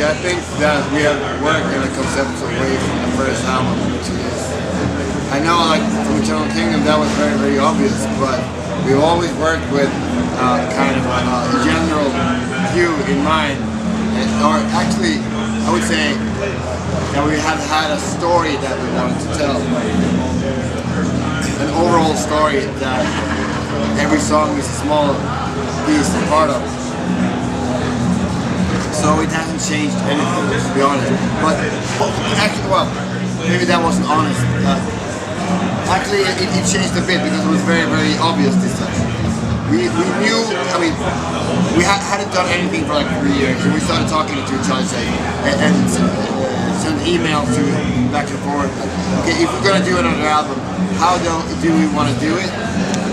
I think that we have worked in a conceptual way from the first album to this. I know, like from Eternal Kingdom, that was very, very obvious, but we've always worked with kind of a general view in mind, or actually, I would say that we have had a story that we wanted to tell, an overall story that every song is a small piece, a part of. So it hasn't changed anything, to be honest. But actually, well, maybe that wasn't honest. Actually, it changed a bit because it was very, very obvious this time. We knew, I mean, we hadn't done anything for like 3 years, and we started talking to each other and send emails to back and forth. Okay, if we're gonna do another album, how do we want to do it?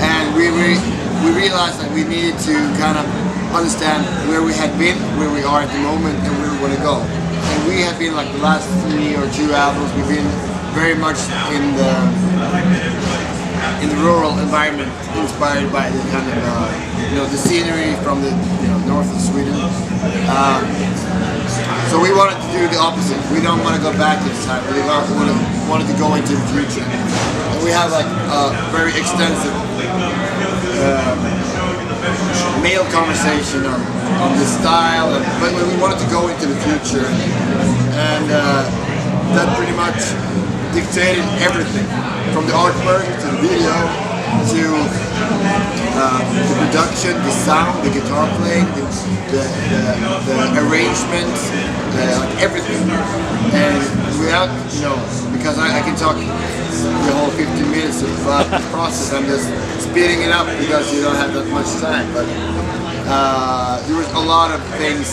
And we realized that we needed to kind of understand where we had been, where we are at the moment, and where we want to go. And we have been like the last 3 or 2 albums, we've been very much in the rural environment, inspired by the kind of the scenery from the north of Sweden. So we wanted to do the opposite. We don't want to go back to the time. We wanted to go into the future. And we have like a very extensive mail conversation on the style, but we wanted to go into the future, and that pretty much dictated everything, from the artwork to the video to the production, the sound, the guitar playing, the arrangements, like everything. And without, because I can talk the whole 15 minutes about the process, I'm just speeding it up because you don't have that much time. But there was a lot of things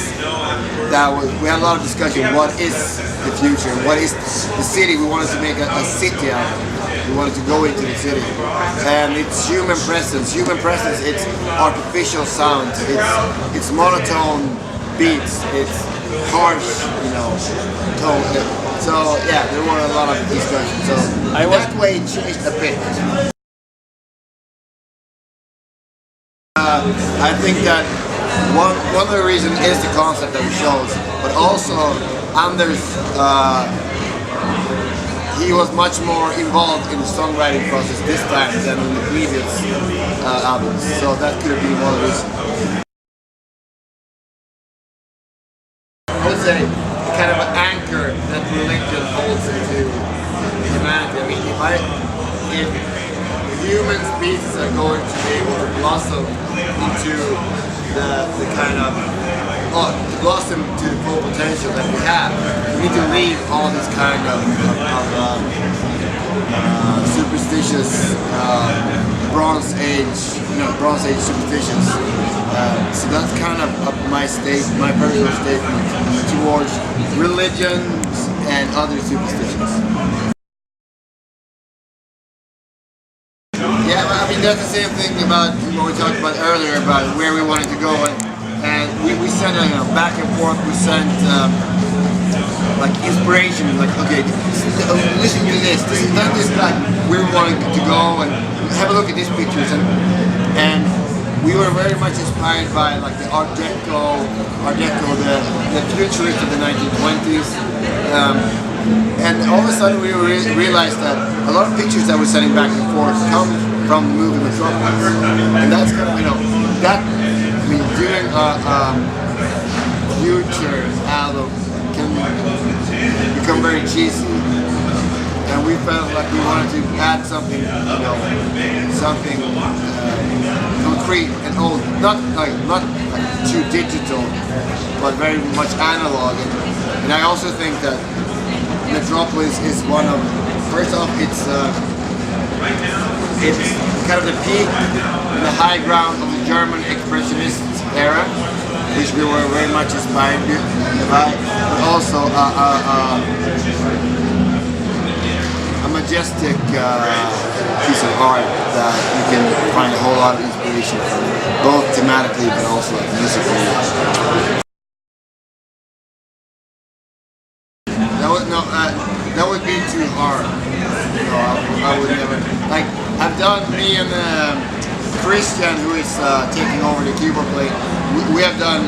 we had a lot of discussion. What is the future? What is the city? We wanted to make a city out of it. We wanted to go into the city, and it's human presence. Human presence. It's artificial sound. It's monotone beats. It's harsh, tone. So yeah, there were a lot of discussions. So that way it changed a bit. I think that one of the reasons is the concept that we chose, but also Anders, he was much more involved in the songwriting process this time than in the previous albums, so that could have been one of the reasons. I would say kind of an anchor that religion holds into humanity. I mean, if human species are going to be able to blossom into the kind of blossom to the full potential that we have, we need to leave all this kind of superstitious Bronze Age superstitions. So that's kind of my personal statement towards religions and other superstitions. Yeah, I mean that's the same thing about what we talked about earlier about where we wanted to go, and we sent back and forth. We sent like inspiration, like okay, listen to this. This is like where we wanted to go, and have a look at these pictures, and we were very much inspired by like the Art Deco, the futurist of the 1920s. And all of a sudden we realized that a lot of pictures that we're sending back and forth come from the movie Metalship. And that's kind of, doing a future album can become very cheesy. And we felt like we wanted to add something, something concrete and old, not too digital, but very much analog. And I also think that Metropolis is one of, first off, it's kind of the peak and the high ground of the German expressionist era, which we were very much inspired by, but also a majestic piece of art that you can find a whole lot of inspiration from, both thematically but also musically. That would be too hard. I would never. Like, I've done, me and Christian, who is taking over the keyboard play, we have done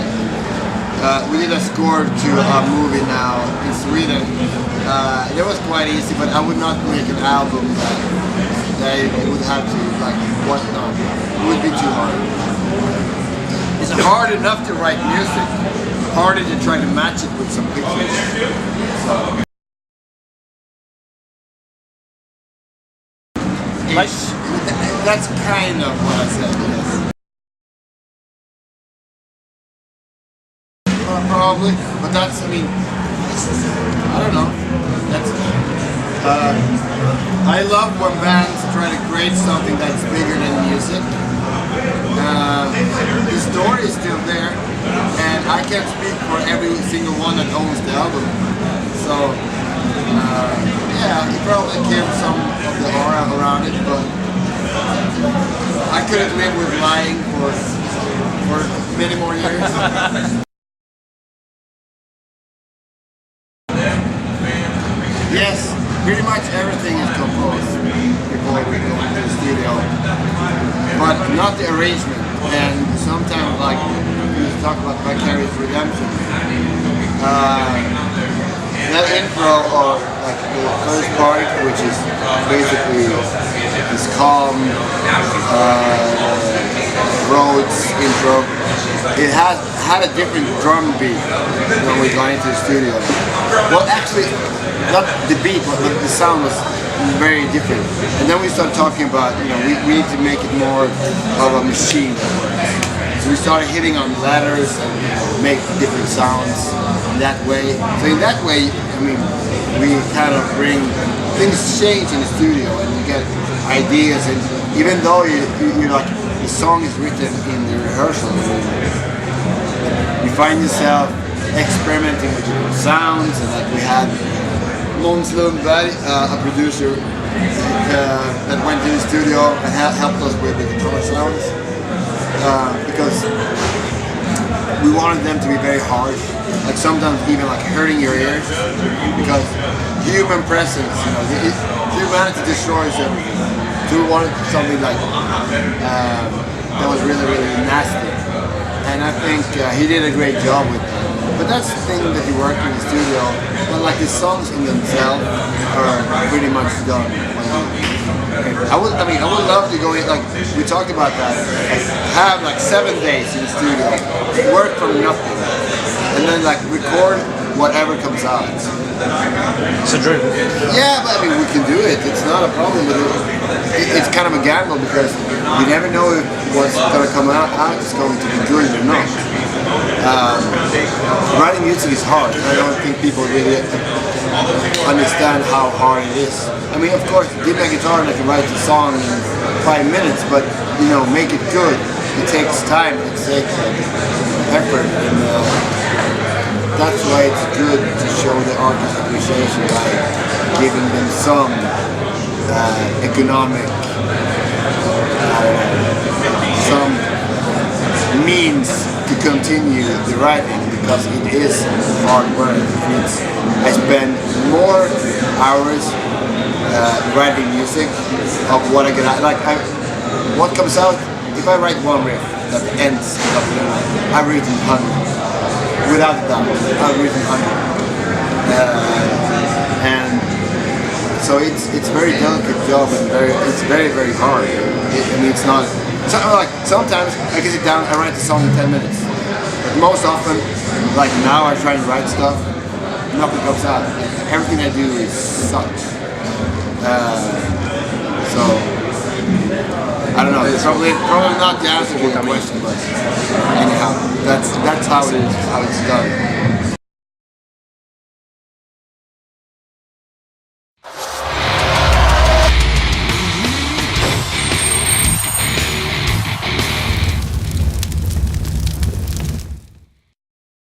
we did a score to a movie now in Sweden. It was quite easy, but I would not make an album that it would have to, like, whatnot. It would be too hard. It's hard enough to write music, harder to try to match it with some pictures. So. That's kind of what I said, yes. Probably, but that's, I mean, I don't know. That's, I love when bands try to create something that's bigger than music. The story is still there, and I can't speak for every single one that owns the album. So, yeah, it probably killed some of the aura around it, but I couldn't live with lying for many more years. Yes, pretty much everything is composed before we go into the studio, but not the arrangement. And sometimes, like, we talk about Vicarious Redemption, that intro, or like the first part, which is basically this calm Rhodes intro, it had a different drum beat when we got into the studio. Well, actually, not the beat, but the sound was very different. And then we started talking about, you know, we need to make it more of a machine. So we started hitting on letters and make different sounds in that way. So in that way, I mean, we kind of bring things change in the studio, and you get ideas. And even though you like the song is written in the rehearsal, you find yourself experimenting with different sounds, and like we had Måns Lundberg, a producer that went to the studio and helped us with the guitar sounds, because we wanted them to be very harsh, like sometimes even like hurting your ears, because human presence, you know, humanity destroys everything. So we wanted something like that was really, really nasty, and I think he did a great job with that. But that's the thing that you work in the studio, but like the songs in themselves are pretty much done. I would love to go in, like we talked about that, like have like 7 days in the studio, work from nothing, and then like record whatever comes out. It's a dream. Yeah, but I mean we can do it. It's not a problem, but it's kind of a gamble because you never know if what's going to come out is going to be good or not. Writing music is hard. I don't think people really understand how hard it is. I mean, of course, give me a guitar and I can write the song in 5 minutes, but you know, make it good. It takes time. It takes effort, and that's why it's good to show the artist appreciation by giving them some economic, some means to continue the writing, because it is hard work. And I spend more hours writing music of what I get out. Like what comes out, if I write one riff that ends up, I've written 100. Without a doubt, I've written 100. And so it's very delicate job, and it's very, very hard. I mean, it's not. So, like sometimes I can sit down and write the song in 10 minutes. But most often, like now, I try to write stuff, nothing comes out. Everything I do is sucks. So I don't know. It's probably not the answer to your question, but anyhow, that's how it is, how it's done.